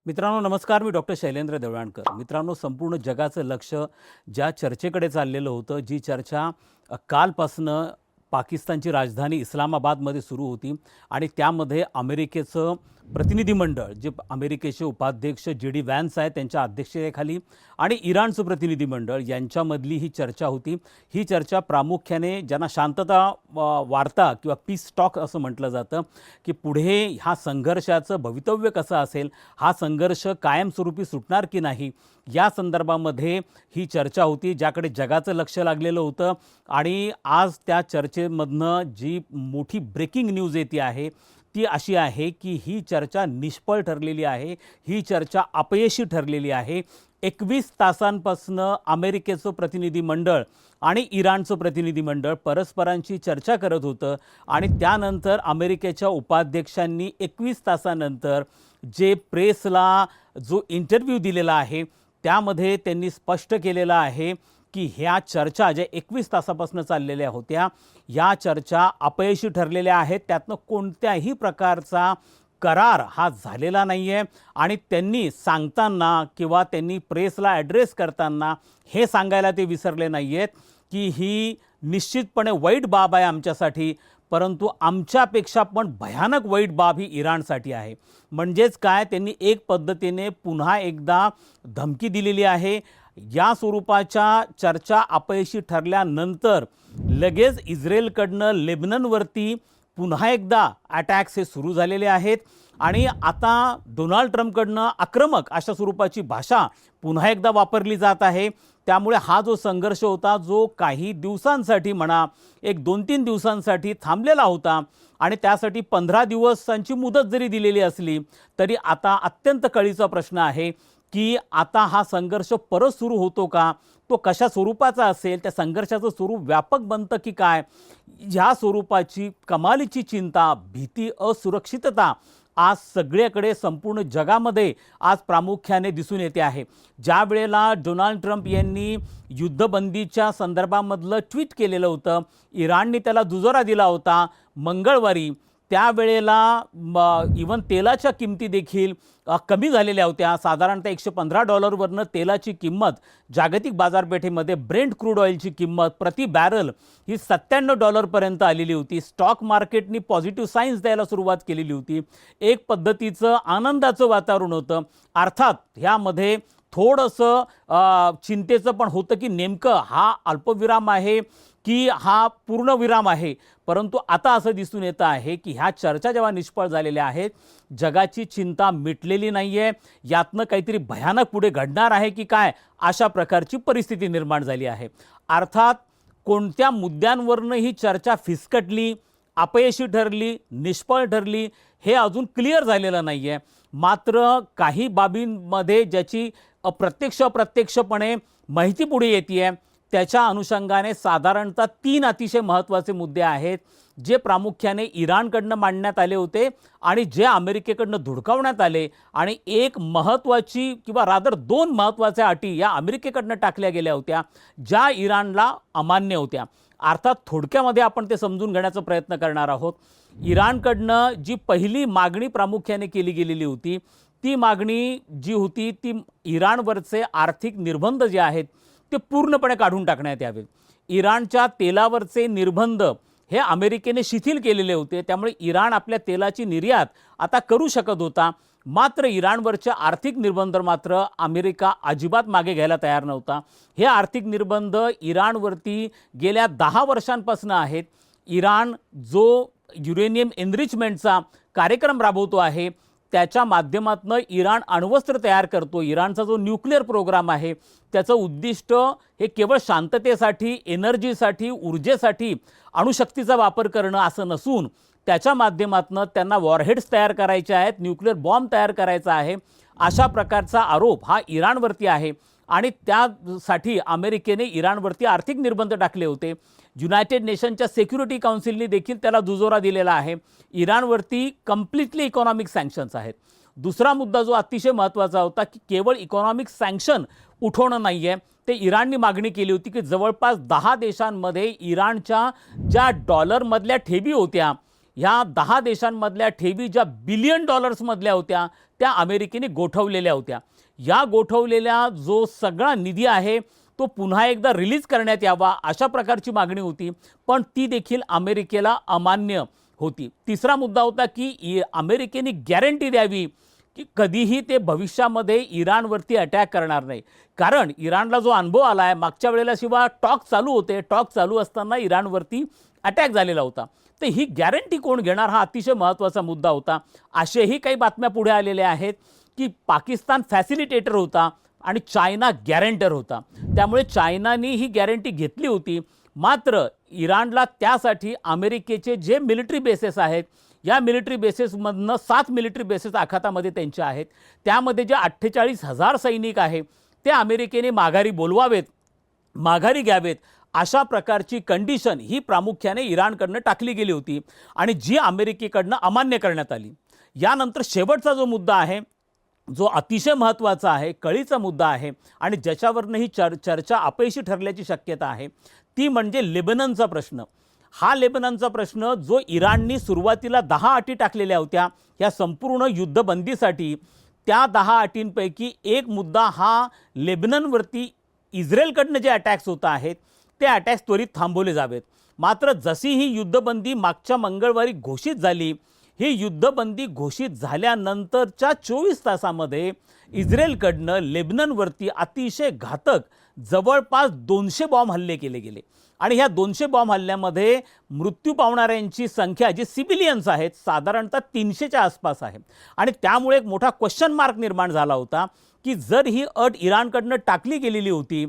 मित्रांनो नमस्कार. मी डॉक्टर शैलेंद्र देवळाणकर. मित्रांनो, संपूर्ण जगाचं लक्ष ज्या चर्चेकडे चाललेलं होतं, जी चर्चा कालपासनं पाकिस्तानची राजधानी इस्लामाबादमध्ये सुरू होती आणि त्यामध्ये अमेरिकेचं प्रतिनिधिमंडळ, जे अमेरिकेचे उपाध्यक्ष JD व्हॅन्स आहेत त्यांच्या अध्यक्षतेखाली, आणि इराणचं प्रतिनिधिमंडळ यांच्यामधली ही चर्चा होती. ही चर्चा प्रामुख्याने ज्यांना शांतता वार्ता किंवा पीस टॉक असं म्हटलं जातं, की पुढे ह्या संघर्षाचं भवितव्य कसं असेल, हा संघर्ष कायमस्वरूपी सुटणार की नाही, या संदर्भामध्ये ही चर्चा होती, ज्याकडे जगाचं लक्ष लागलेलं होतं. आणि आज त्या चर्चेमधनं जी मोठी ब्रेकिंग न्यूज येते आहे ती अशी आहे की ही चर्चा निष्फळ ठरलेली आहे, ही चर्चा अपयशी ठरलेली आहे. 21 तासांपासनं अमेरिकेचं प्रतिनिधिमंडळ आणि इराणचं प्रतिनिधिमंडळ परस्परांची चर्चा करत होतं आणि त्यानंतर अमेरिकेच्या उपाध्यक्षांनी 21 तासानंतर जे प्रेसला जो इंटरव्ह्यू दिलेला आहे त्यामध्ये त्यांनी स्पष्ट केलेलं आहे की ह्या चर्चा ज्या 21 तासापासून चाललेल्या होत्या, या चर्चा अपयशी ठरलेल्या आहेत. त्यातनं कोणत्याही प्रकारचा करार हा झालेला नाही आहे. आणि त्यांनी सांगताना किंवा त्यांनी प्रेसला ॲड्रेस करताना हे सांगायला ते विसरले नाही आहेत की ही निश्चितपणे वाईट बाब आहे आमच्यासाठी, परंतु आमच्यापेक्षा पण भयानक वाईट बाब ही इराणसाठी आहे. म्हणजेच काय, त्यांनी एक पद्धतीने पुन्हा एकदा धमकी दिलेली आहे. या स्वरूपाच्या चर्चा अपयशी ठरल्यानंतर लगेच इस्रायलकडनं लेबननवरती पुन्हा एकदा अटॅक्स हे सुरू झालेले आहेत आणि आता डोनाल्ड ट्रम्पकडनं आक्रमक अशा स्वरूपाची भाषा पुन्हा एकदा वापरली जात आहे. त्यामुळे हा जो संघर्ष होता, जो काही दिवसांसाठी म्हणा, एक 2-3 दिवसांसाठी थांबलेला होता आणि त्यासाठी 15 दिवसांची मुदत जरी दिलेली असली तरी आता अत्यंत कळीचा प्रश्न आहे की आता हा संघर्ष परत सुरू होतो का, तो कशा स्वरूपाचा असेल, त्या संघर्षाचं स्वरूप व्यापक बनतं की काय, ह्या स्वरूपाची कमालीची चिंता, भीती, असुरक्षितता आज सगळीकडे संपूर्ण जगामध्ये आज प्रामुख्याने दिसून येते आहे. ज्या वेळेला डोनाल्ड ट्रम्प यांनी युद्धबंदीच्या संदर्भामधलं ट्विट केलेलं होतं, इराणने त्याला दुजोरा दिला होता मंगळवारी, त्यावेळेला इवन तेलाच्या किमती देखील कमी झालेल्या होत्या. साधारणतः $115वरनं तेलाची किंमत जागतिक बाजारपेठेमध्ये ब्रेंट क्रूड ऑइलची किंमत प्रति बॅरल ही $97पर्यंत आलेली होती. स्टॉक मार्केटनी पॉझिटिव्ह साईन्स द्यायला सुरुवात केलेली होती. एक पद्धतीचं आनंदाचं वातावरण होतं. अर्थात ह्यामध्ये थोडंसं चिंतेचं पण होतं की नेमकं हा अल्पविराम आहे की हा पूर्णविराम आहे. परंतु आता असं दिसून येतं आहे की ह्या चर्चा जेव्हा निष्फळ झालेल्या आहेत, जगाची चिंता मिटलेली नाही आहे, यातनं काहीतरी भयानक पुढे घडणार आहे की काय, अशा प्रकारची परिस्थिती निर्माण झाली आहे. अर्थात कोणत्या मुद्द्यांवरनं ही चर्चा फिसकटली, अपयशी ठरली, निष्फळ ठरली, हे अजून क्लिअर झालेलं नाही आहे. मात्र काही बाबींमध्ये ज्याची अप्रत्यक्षपणे माहिती पुढे येते आहे, त्याच्या अनुषंगाने साधारणतः 3 अतिशय महत्त्वाचे मुद्दे आहेत, जे प्रामुख्याने इराणकडनं मांडण्यात आले होते आणि जे अमेरिकेकडनं धुडकावण्यात आले. आणि एक महत्त्वाची किंवा रादर 2 महत्त्वाच्या अटी या अमेरिकेकडनं टाकल्या गेल्या होत्या, ज्या इराणला अमान्य होत्या. अर्थात थोडक्यामध्ये आपण ते समजून घेण्याचा प्रयत्न करणार आहोत. इराणकडनं जी पहिली मागणी प्रामुख्याने केली गेलेली होती, ती मागणी जी होती ती इराणवरचे आर्थिक निर्बंध जे आहेत ते पूर्णपणे काढून टाकण्यात यावेत. इराणच्या तेलावरचे निर्बंध हे अमेरिकेने शिथिल केलेले होते, त्यामुळे इराण आपल्या तेलाची निर्यात आता करू शकत होता. मात्र इराणवरचे आर्थिक निर्बंध मात्र अमेरिका अजिबात मागे घ्यायला तयार नव्हता. हे आर्थिक निर्बंध इराणवरती गेल्या 10 वर्षांपासून आहेत. इराण जो युरेनियम एनरिचमेंटचा कार्यक्रम राबवतो आहे, त्याच्या माध्यमातून इराण अण्वस्त्र तयार करतो. इराणचा जो न्यूक्लिअर प्रोग्राम आहे त्याचं उद्दिष्ट हे केवळ शांततेसाठी, एनर्जीसाठी, ऊर्जेसाठी अणुशक्तीचा वापर करणं असं नसून त्याच्या माध्यमातून त्यांना वॉरहेड्स तयार करायचे आहेत, न्यूक्लिअर बॉम्ब तयार करायचा आहे, अशा प्रकारचा आरोप हा इराणवरती आहे. आणि त्यासाठी अमेरिकेने इराणवरती आर्थिक निर्बंध टाकले होते. युनायटेड नेशनच्या सिक्युरिटी काउन्सिलने देखील त्याला दुजोरा दिलेला आहे. इराणवरती कम्प्लिटली इकॉनॉमिक सँक्शन्स आहेत. दुसरा मुद्दा जो अतिशय महत्त्वाचा होता की केवळ इकॉनॉमिक सँक्शन उठवणं नाही आहे, ते इराणनी मागणी केली होती की जवळपास 10 देशांमध्ये इराणच्या ज्या डॉलरमधल्या ठेवी होत्या ह्या 10 देशांमधल्या ठेवी ज्या बिलियन डॉलर्समधल्या होत्या त्या अमेरिकेने गोठवलेल्या होत्या. या गोठवलेल्या जो सगळा निधी आहे तो पुन्हा एकदा रिलीज करण्यात यावा अशा प्रकारची मागणी होती, पण ती देखील अमेरिकेला अमान्य होती. तिसरा मुद्दा होता की अमेरिकेने गॅरंटी द्यावी की कधीही ते भविष्यामध्ये इराणवरती अटॅक करणार नाही. कारण इराणला जो अनुभव आला आहे मागच्या वेळेला शिवाय टॉक चालू होते, टॉक चालू असताना इराणवरती अटॅक झालेला होता. तर ही गॅरंटी कोण घेणार हा अतिशय महत्त्वाचा मुद्दा होता. असेही काही बातम्या पुढे आलेल्या आहेत की पाकिस्तान फॅसिलिटेटर होता आणि चायना गॅरंटर होता. त्यामुळे चायनाने ही गॅरंटी घेतली होती. मात्र इराणला त्यासाठी अमेरिकेचे जे मिलिटरी बेसेस आहेत या मिलिटरी बेसेसमधनं 7 मिलिटरी बेसेस आखातामध्ये त्यांच्या आहेत, त्यामध्ये जे 48,000 सैनिक आहे ते अमेरिकेने माघारी बोलवावेत, माघारी घ्यावेत अशा प्रकारची कंडिशन ही प्रामुख्याने इराणकडनं टाकली गेली होती आणि जी अमेरिकेकडनं अमान्य करण्यात आली. यानंतर शेवटचा जो मुद्दा आहे जो अतिशय महत्त्वाचा आहे, कळीचा मुद्दा आहे आणि ज्याच्यावरनं ही चर्चा अपयशी ठरल्याची शक्यता आहे ती म्हणजे लेबननचा प्रश्न. हा लेबननचा प्रश्न जो इराणनी सुरुवातीला 10 अटी टाकलेल्या होत्या या संपूर्ण युद्धबंदीसाठी, त्या 10 अटींपैकी एक मुद्दा हा लेबननवरती इस्रायलकडनं जे अटॅक्स होत आहेत ते अटॅक्स त्वरित थांबवले जावेत. मात्र जशी ही युद्धबंदी मागच्या मंगळवारी घोषित झाली, ही युद्धबंदी घोषित झाल्यानंतरच्या 24 तासामध्ये इस्रायलकडनं लेबननवरती अतिशय घातक जवळपास 200 बॉम्ब हल्ले केले गेले आणि ह्या 200 बॉम्ब हल्ल्यामध्ये मृत्यू पावणाऱ्यांची संख्या जी सिव्हिलियन्स आहेत साधारणतः 300च्या आसपास आहे. आणि त्यामुळे एक मोठा क्वेश्चन मार्क निर्माण झाला होता की जर ही अट इराणकडनं टाकली गेलेली होती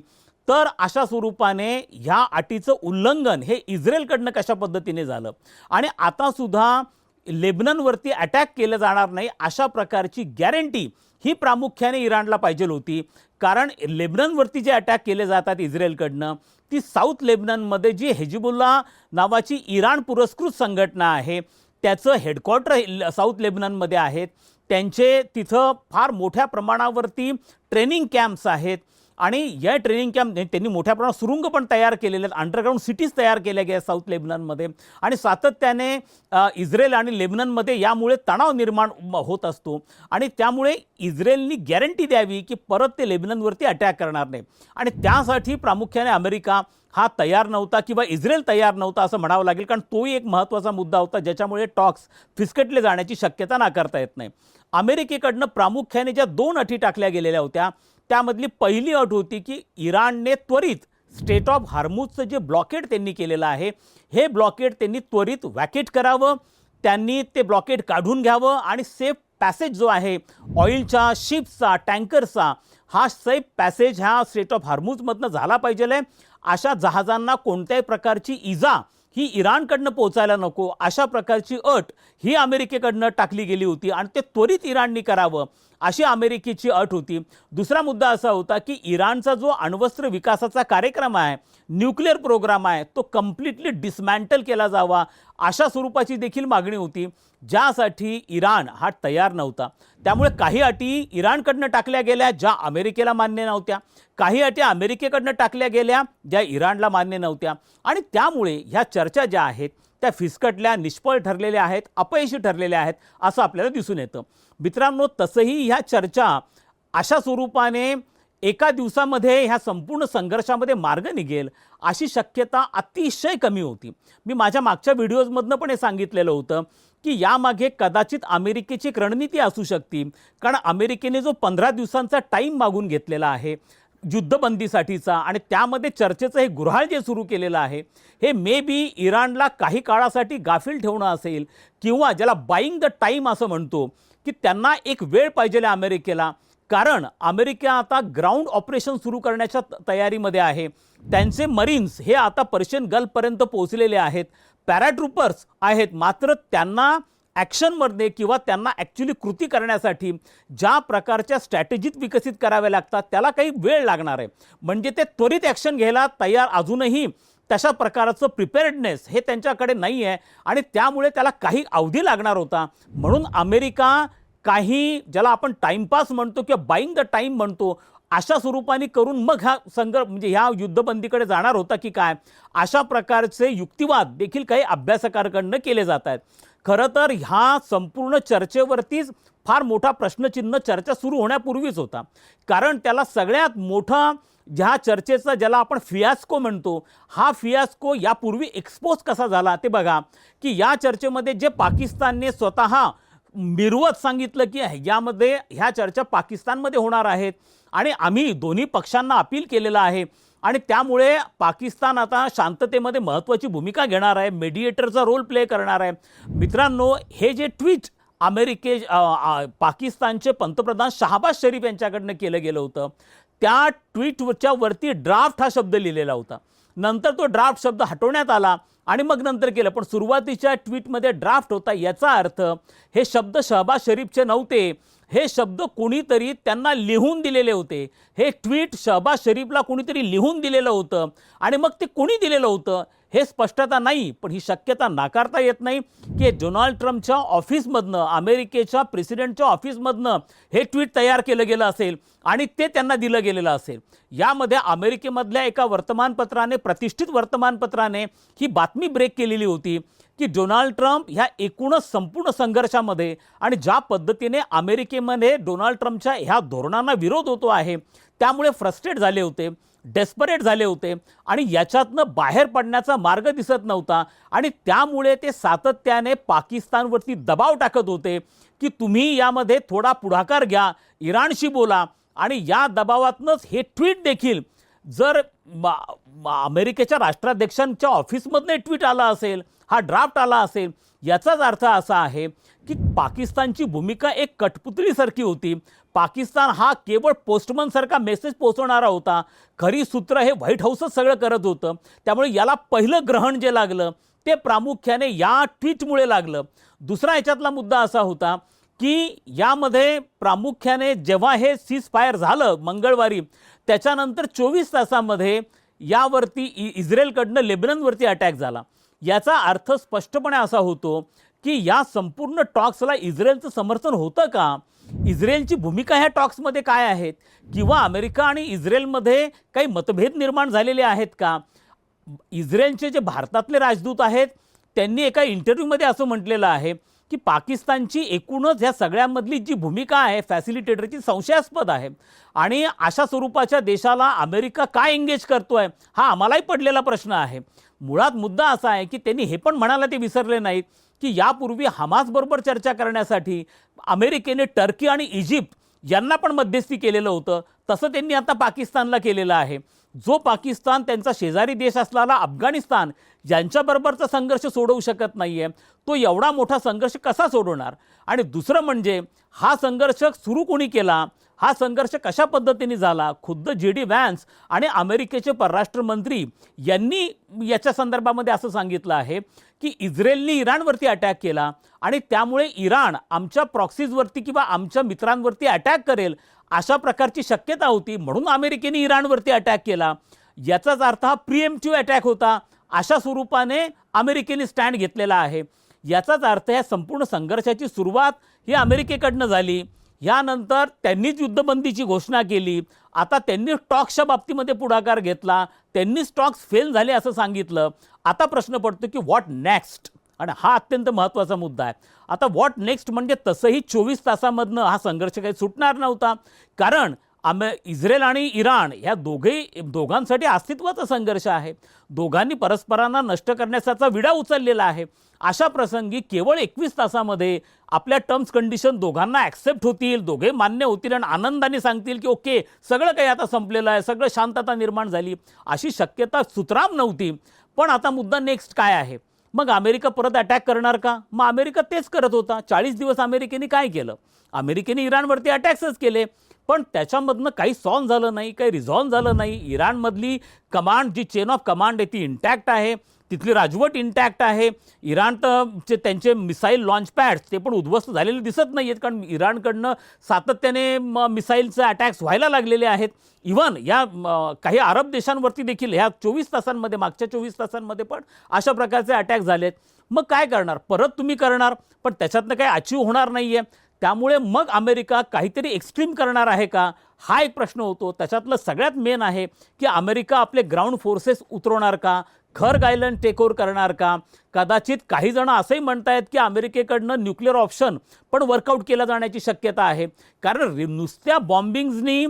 तर अशा स्वरूपाने ह्या अटीचं उल्लंघन हे इस्रायलकडनं कशा पद्धतीने झालं आणि आता सुद्धा लेबननवरती अटॅक केलं जाणार नाही अशा प्रकारची गॅरंटी ही प्रामुख्याने इराणला पाहिजे होती. कारण लेबननवरती जे अटॅक केले जातात इस्रायलकडनं ती साऊथ लेबननमध्ये जी हिजबुल्ला नावाची इराण पुरस्कृत संघटना आहे त्याचं हेडक्वार्टर साऊथ लेबननमध्ये आहेत. त्यांचे तिथं फार मोठ्या प्रमाणावरती ट्रेनिंग कॅम्प्स आहेत आणि या ट्रेनिंग कॅम्प त्यांनी मोठ्या प्रमाणात सुरुंग पण तयार केलेले आहेत, अंडरग्राऊंड सिटीज तयार केल्या गेल्या साऊथ लेबननमध्ये आणि सातत्याने इस्रायल आणि लेबननमध्ये यामुळे तणाव निर्माण होत असतो आणि त्यामुळे इस्रायलनी गॅरंटी द्यावी की परत ते लेबननवरती अटॅक करणार नाही आणि त्यासाठी प्रामुख्याने अमेरिका हा तयार नव्हता किंवा इस्रायल तयार नव्हता असं म्हणावं लागेल. कारण तोही एक महत्त्वाचा मुद्दा होता ज्याच्यामुळे टॉक्स फिसकटले जाण्याची शक्यता नाकारता येत नाही. अमेरिकेकडनं प्रामुख्याने ज्या 2 अटी टाकल्या गेलेल्या होत्या त्यामधली पहिली अट होती की इराणने त्वरित स्टेट ऑफ हार्मुजचं जे ब्लॉकेड त्यांनी केलेलं आहे हे ब्लॉकेड त्यांनी त्वरित वॅकेट करावं, त्यांनी ते ब्लॉकेड काढून घ्यावं आणि सेफ पॅसेज जो आहे ऑइलच्या शिप्सचा टँकर्सचा हा सेफ पॅसेज ह्या स्टेट ऑफ हार्मुजमधनं झाला पाहिजे. अशा जहाजांना कोणत्याही प्रकारची इजा ही इराणकडनं पोचायला नको अशा प्रकारची अट ही अमेरिकेकडनं टाकली गेली होती आणि ते त्वरित इराणनी करावं अशी अमेरिकेची अट होती. दुसरा मुद्दा असा होता की इराणचा जो अण्वस्त्र विकासाचा कार्यक्रम आहे, न्यूक्लिअर प्रोग्राम आहे, तो कम्प्लिटली डिसमॅन्टल केला जावा अशा स्वरूपाची देखील मागणी होती ज्यासाठी इराण हा तयार नव्हता. त्यामुळे काही अटी इराणकडनं टाकल्या गेल्या ज्या अमेरिकेला मान्य नव्हत्या, काही अटी अमेरिकेकडनं टाकल्या गेल्या ज्या इराणला मान्य नव्हत्या आणि त्यामुळे ह्या चर्चा ज्या आहेत त्या फिसकटल्या, निष्फळ ठरलेल्या आहेत, अपयशी ठरलेल्या आहेत असं आपल्याला दिसून येतं. मित्रांनो, तसंही ह्या चर्चा अशा स्वरूपाने एका दिवसामध्ये ह्या संपूर्ण संघर्षामध्ये मार्ग निघेल अशी शक्यता अतिशय कमी होती. मी माझ्या मागच्या व्हिडिओजमधनं पण हे सांगितलेलं होतं की यामागे कदाचित अमेरिकेची एक रणनीती असू शकते. कारण अमेरिकेने जो 15 दिवसांचा टाईम मागून घेतलेला आहे युद्धबंदीसाठीचा आणि त्यामध्ये चर्चेचं हे गुऱ्हाळ जे सुरू केलेलं आहे हे मे बी इराणला काही काळासाठी गाफील ठेवणं असेल किंवा ज्याला बाईंग द टाईम असं म्हणतो की त्यांना एक वेळ पाहिजे अमेरिकेला. कारण अमेरिका आता ग्राउंड ऑपरेशन सुरू करण्याच्या तयारीमध्ये आहे. त्यांचे मरीन्स हे आता पर्शियन गल्फपर्यंत पोहोचलेले आहेत, पॅराट्रूपर्स आहेत, मात्र त्यांना ॲक्शनमध्ये किंवा त्यांना ॲक्च्युली कृती करण्यासाठी ज्या प्रकारच्या स्ट्रॅटेजीत विकसित कराव्या लागतात त्याला काही वेळ लागणार आहे. म्हणजे ते त्वरित ॲक्शन घ्यायला तयार अजूनही तशा प्रकारचं प्रिपेअर्डनेस हे त्यांच्याकडे नाही आहे आणि त्यामुळे त्याला काही अवधी लागणार होता. म्हणून अमेरिका काही ज्याला आपण टाईमपास म्हणतो किंवा बाईंग द टाईम म्हणतो अशा स्वरूपाने करून मग हा म्हणजे ह्या युद्धबंदीकडे जाणार होता की काय अशा प्रकारचे युक्तिवाद देखील काही अभ्यासकांकडनं केले जात आहेत. खरं तर ह्या संपूर्ण चर्चेवरतीच फार मोठा प्रश्नचिन्ह चर्चा सुरू होण्यापूर्वीच होता. कारण त्याला सगळ्यात मोठा ज्या चर्चेचा ज्याला आपण फियास्को म्हणतो, हा फियास्को यापूर्वी एक्सपोज कसा झाला ते बघा, की या चर्चेमध्ये जे पाकिस्तानने स्वतः मिरवत सांगितलं की यामध्ये ह्या चर्चा पाकिस्तानमध्ये होणार आहेत आणि आम्ही दोन्ही पक्षांना अपील केलेलं आहे आणि त्यामुळे पाकिस्तान आता शांततेमध्ये महत्त्वाची भूमिका घेणार आहे, मेडिएटरचा रोल प्ले करणार आहे. मित्रांनो, हे जे ट्विट पाकिस्तानचे पंतप्रधान शहबाज शरीफ यांच्याकडनं केलं गेलं होतं, त्या ट्विटच्या वरती ड्राफ्ट हा शब्द लिहिलेला होता. नंतर तो ड्राफ्ट शब्द हटवण्यात आला आणि मग नंतर केलं, पण सुरुवातीच्या ट्विटमध्ये ड्राफ्ट होता. याचा अर्थ हे शब्द शहबाज शरीफचे नव्हते, हे शब्द कोणीतरी त्यांना लिहून दिलेले होते. हे ट्विट शहबाज शरीफला कोणीतरी लिहून दिलेलं होतं आणि मग ते कोणी दिलेलं होतं हे स्पष्टता नाही, पण ही शक्यता नाकारता येत नाही की डोनाल्ड ट्रम्पच्या ऑफिसमधनं, अमेरिकेच्या प्रेसिडेंटच्या ऑफिसमधनं हे ट्विट तयार केलं गेलं असेल आणि ते त्यांना दिलं गेलेलं असेल. यामध्ये अमेरिकेमधल्या एका वर्तमानपत्राने, प्रतिष्ठित वर्तमानपत्राने ही बातमी ब्रेक केलेली होती की डोनाल्ड ट्रम्प ह्या एकूणच संपूर्ण संघर्षामध्ये आणि ज्या पद्धतीने अमेरिकेमध्ये डोनाल्ड ट्रम्पच्या ह्या धोरणांना विरोध होतो आहे त्यामुळे फ्रस्ट्रेट झाले होते, डेस्परेट झाले होते आणि याच्यातनं बाहेर पडण्याचा मार्ग दिसत नव्हता आणि त्यामुळे ते सातत्याने पाकिस्तानवरती दबाव टाकत होते की तुम्ही यामध्ये थोडा पुढाकार घ्या, इराणशी बोला. आणि या दबावातनंच हे ट्विट देखील जर अमेरिकेच्या राष्ट्राध्यक्षांच्या ऑफिसमधनं ट्विट आला असेल, हा ड्राफ्ट आला असेल, याचाच अर्थ असा आहे की पाकिस्तानची भूमिका एक कठपुतळीसारखी होती. पाकिस्तान हा केवळ पोस्टमनसारखा मेसेज पोहोचवणारा होता. खरी सूत्र हे व्हाईट हाऊसच सगळं करत होतं. त्यामुळे याला पहिलं ग्रहण जे लागलं ते प्रामुख्याने या ट्विटमुळे लागलं. दुसरा याच्यातला मुद्दा असा होता की यामध्ये प्रामुख्याने जेव्हा हे सीज फायर झालं मंगळवारी, त्याच्यानंतर 24 तासामध्ये यावरती इस्रायलकडनं लेबननवरती अटॅक झाला. याचा अर्थ स्पष्टपणे असा होतो की या संपूर्ण टॉक्सला इस्रायलचं समर्थन होतं का? इस्रायलची भूमिका ह्या टॉक्समध्ये काय आहेत? किंवा अमेरिका आणि इस्रायलमध्ये काही मतभेद निर्माण झालेले आहेत का? इस्रायलचे जे भारतातले राजदूत आहेत त्यांनी एका इंटरव्ह्यूमध्ये असं म्हटलेलं आहे की पाकिस्तानची एकूणच ह्या सगळ्यामधली जी भूमिका आहे फॅसिलिटेटरची संशयास्पद आहे आणि अशा स्वरूपाच्या देशाला अमेरिका काय एंगेज करतोय हा आम्हालाही पडलेला प्रश्न आहे. मुळात मुद्दा असा आहे की त्यांनी हे पण म्हणायला ते विसरले नाहीत की यापूर्वी हमासबरोबर चर्चा करण्यासाठी अमेरिकेने टर्की आणि इजिप्त यांना पण मध्यस्थी केलेलं होतं. तसं त्यांनी आता पाकिस्तानला केलेलं आहे. जो पाकिस्तान त्यांचा शेजारी देश असलेला अफगाणिस्तान ज्यांच्याबरोबरचा संघर्ष सोडवू शकत नाही आहे, तो एवढा मोठा संघर्ष कसा सोडवणार? आणि दुसरं म्हणजे हा संघर्ष सुरू कोणी केला, हा संघर्ष कशा पद्धतीने झाला? खुद्द JD व्हॅन्स आणि अमेरिकेचे परराष्ट्र मंत्री यांनी याच्या संदर्भामध्ये असं सांगितलं आहे की इस्रायलने इराणवरती अटॅक केला आणि त्यामुळे इराण आमच्या प्रॉक्सीजवरती किंवा आमच्या मित्रांवरती अटॅक करेल अशा प्रकारची शक्यता होती, म्हणून अमेरिकेने इराणवरती अटॅक केला. याचाच अर्थ हा प्रिएम्प्टिव्ह अटॅक होता. अशा स्वरूपाने अमेरिकेने स्टँड घेतलेला आहे. याचाच अर्थ या संपूर्ण संघर्षाची सुरुवात ही अमेरिकेकडनं झाली. यानंतर त्यांनीच युद्धबंदीची घोषणा केली. आता त्यांनी टॉक्सच्या बाबतीमध्ये पुढाकार घेतला, त्यांनीच टॉक्स फेल झाले असं सांगितलं. आता प्रश्न पडतो की व्हॉट नेक्स्ट? आणि हा अत्यंत महत्त्वाचा मुद्दा आहे. आता व्हॉट नेक्स्ट म्हणजे तसंही 24 तासामधनं हा संघर्ष काही सुटणार नव्हता, कारण इस्रायल आणि इराण ह्या दोघांसाठी अस्तित्वाचा संघर्ष आहे. दोघांनी परस्परांना नष्ट करण्याचा विडा उचललेला आहे. अशा प्रसंगी केवळ 21 तासामध्ये आपल्या टर्म्स कंडिशन दोघांना ॲक्सेप्ट होतील, दोघे मान्य होतील आणि आनंदाने सांगतील की ओके सगळं काही आता संपलेलं आहे, सगळं शांतता निर्माण झाली, अशी शक्यता सुतराम नव्हती. पण आता मुद्दा नेक्स्ट काय आहे? मग अमेरिका परत अटॅक करणार का? मग अमेरिका तेच करत होता. 40 दिवस अमेरिकेने काय केलं? अमेरिकेने इराणवरती अटॅक्सच केले, पण त्याच्यामधनं काही सॉल्व झालं नाही, काही रिझॉल्व झालं नाही. इराणमधली कमांड, जी चेन ऑफ कमांड आहे ती इंटॅक्ट आहे, तिथली राजवट इंटॅक्ट आहे. इराण तर त्यांचे मिसाईल लॉन्च पॅड्स ते पण उद्ध्वस्त झालेले दिसत नाही आहेत, कारण इराणकडनं सातत्याने मिसाईलचे अटॅक्स व्हायला लागलेले आहेत. इव्हन या काही अरब देशांवरती देखील ह्या 24 तासांमध्ये, मागच्या 24 तासांमध्ये पण अशा प्रकारचे अटॅक झालेत. मग काय करणार? परत तुम्ही करणार, पण त्याच्यातनं काही अचीव होणार नाही आहे. त्यामुळे मग अमेरिका काहीतरी एक्स्ट्रीम करणार आहे का, हा एक प्रश्न होतो. त्याच्यातलं सगळ्यात मेन आहे की अमेरिका आपले ग्राउंड फोर्सेस उतरवणार का? खर्ग आयलंड टेक ओव्हर करणार का? कदाचित काही जण असंही म्हणतायत की अमेरिकेकडनं न्यूक्लिअर ऑप्शन पण वर्कआउट केला जाण्याची शक्यता आहे. कारण नुसत्या बॉम्बिंग्सनी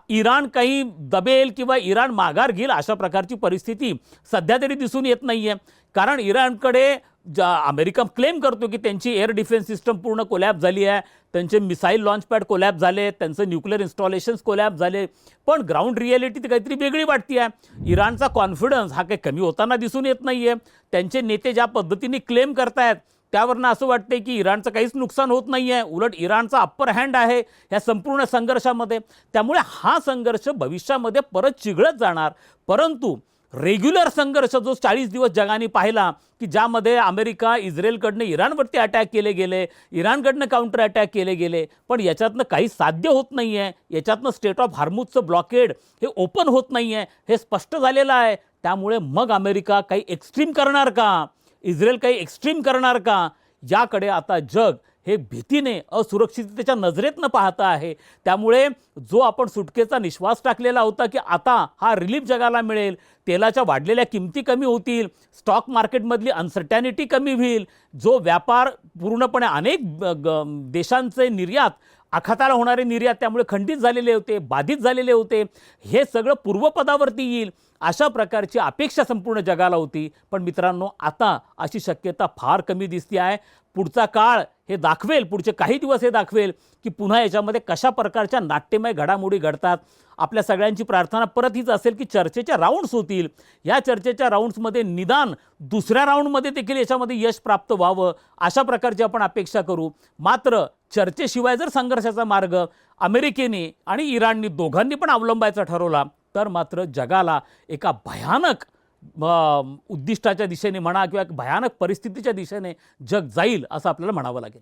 इराण काही दबेल किंवा इराण माघार घेईल अशा प्रकारची परिस्थिती सध्या तरी दिसून येत नाहीये. कारण इराणकडे अमेरिका क्लेम करतो की त्यांची एअर डिफेन्स सिस्टम पूर्ण कोलॅप्स झाली आहे, त्यांचे मिसाईल लॉन्च पॅड कोलॅप्स झाले, त्यांचं न्यूक्लिअर इन्स्टॉलेशन्स कोलॅप्स झाले. पण ग्राउंड रिॲलिटी ती काहीतरी वेगळी वाटते आहे. इराणचा कॉन्फिडन्स हा काही कमी होताना दिसून येत नाहीये. त्यांचे नेते ज्या पद्धतीने क्लेम करतायत त्यावरनं असं वाटतंय की इराणचं काहीच नुकसान होत नाही आहे, उलट इराणचा अप्पर हँड आहे या संपूर्ण संघर्षामध्ये. त्यामुळे हा संघर्ष भविष्यामध्ये परत चिघळत जाणार. परंतु रेग्युलर संघर्ष जो 40 दिवस जगाने पाहिला की ज्यामध्ये अमेरिका इस्रायलकडनं इराणवरती अटॅक केले गेले, इराणकडनं काउंटर अटॅक केले गेले, पण याच्यातनं काही साध्य होत नाही आहे. याच्यातनं स्टेट ऑफ हार्मुजचं ब्लॉकेड हे ओपन होत नाही आहे हे स्पष्ट झालेलं आहे. त्यामुळे मग अमेरिका काही एक्स्ट्रीम करणार का, इस्रायल काही एक्स्ट्रीम करणार का, याकडे आता जग हे भीतीने असुरक्षिततेच्या नजरेतनं पाहतं आहे. त्यामुळे जो आपण सुटकेचा निश्वास टाकलेला होता की आता हा रिलीफ जगाला मिळेल, तेलाच्या वाढलेल्या किमती कमी होतील, स्टॉक मार्केटमधली अनसर्टॅनिटी कमी होईल, जो व्यापार पूर्णपणे अनेक देशांचे निर्यात आखाताला होणारे निर्यात त्यामुळे खंडित झालेले होते, बाधित झालेले होते, हे सगळं पूर्वपदावरती येईल अशा प्रकारची अपेक्षा संपूर्ण जगाला होती. पण मित्रांनो, आता अशी शक्यता फार कमी दिसते आहे. पुढचा काळ हे दाखवेल, पुढचे काही दिवस हे दाखवेल की पुन्हा याच्यामध्ये कशा प्रकारच्या नाट्यमय घडामोडी घडतात. आपल्या सगळ्यांची प्रार्थना परत हीच असेल की चर्चेच्या राऊंड्स होतील, या चर्चेच्या राऊंड्समध्ये निदान दुसऱ्या राऊंडमध्ये देखील याच्यामध्ये यश प्राप्त व्हावं अशा प्रकारची आपण अपेक्षा करू. मात्र चर्चेशिवाय जर संघर्षाचा मार्ग अमेरिकेने आणि इराणने दोघांनी पण अवलंबायचा ठरवला तर मात्र जगाला एका भयानक उद्दिष्टाच्या दिशेने म्हणा किंवा भयानक परिस्थितीच्या दिशेने जग जाईल असं आपल्याला म्हणावं लागेल.